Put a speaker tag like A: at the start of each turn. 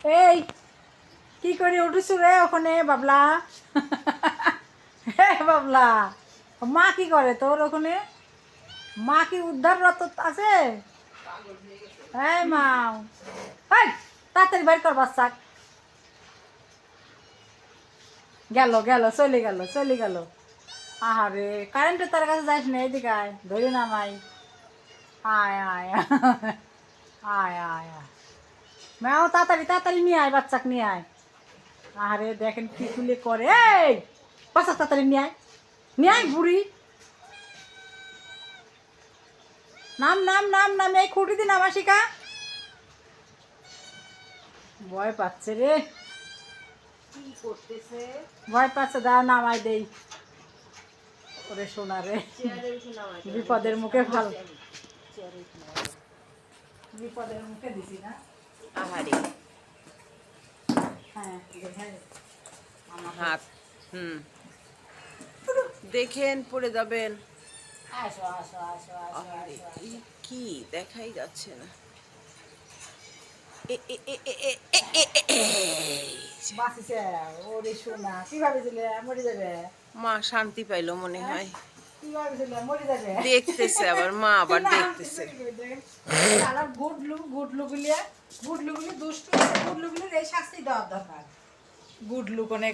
A: এই কি করে উঠেছো রে ওখানে বাবলা? হে বাবলা, মা কি করে তোর ওখানে? মা কি উদ্ধাররত আছে? হ্যাঁ মা, এই তাড়াতাড়ি বের কর বাচ্চা। গেল গেল চলে গেল চলে গেল। আহারে কারেন্টের তার কাছে যাইস না, এদিকে আয়, ধরে নামাই। আয় আয় আয় আয় আয় ম্যাও, তাড়াতাড়ি তাড়াতাড়ি নিয়ে আয়, বাচ্চাকে নিয়ে আয়। আরে দেখেন কি খুলে করে, এই বাচ্চা তাড়াতাড়ি নিয়ে আয়, নিয়ে আয় বুড়ি। নাম নাম নাম নাম, এই খুঁটি দি নামা শিখা। ভয় পাচ্ছে রে,
B: কি করতেছে?
A: ভয় পাচ্ছে, দাও নামাই দেই। ওরে সোনা রে,
B: চেয়ারে উঠে নামাই দাও।
A: বিপদের মুখে ভাল,
B: চেয়ারে উঠে নামাই দাও।
A: বিপদের মুখে দিছি না।
B: আহারে
A: হ্যাঁ হ্যাঁ
B: হাত, দেখেন পড়ে যাবেন।
A: আসো আসো আসো আসো
B: আহারে
A: আসো
B: এই
A: আসো।
B: কি দেখাই যাচ্ছে না। এ এ এ এ এ এ
A: বাঁচিছে, ওরে সোনা, কিভাবে ছিলে মরে যাবে?
B: মা শান্তি পাইলো মনে
A: হ্যাঁ?
B: হয়।
A: কিভাবে ছিলে মরে যাবে?
B: দেখতেছে আবার, মা আবার
A: না,
B: দেখতেছে।
A: শালা গুডলু গুডলু গুলিয়া, গুডলু গুলি দুষ্টু, গুডলু গুলির এই শাস্তি দেওয়ার দরকার। গুডলু কোনে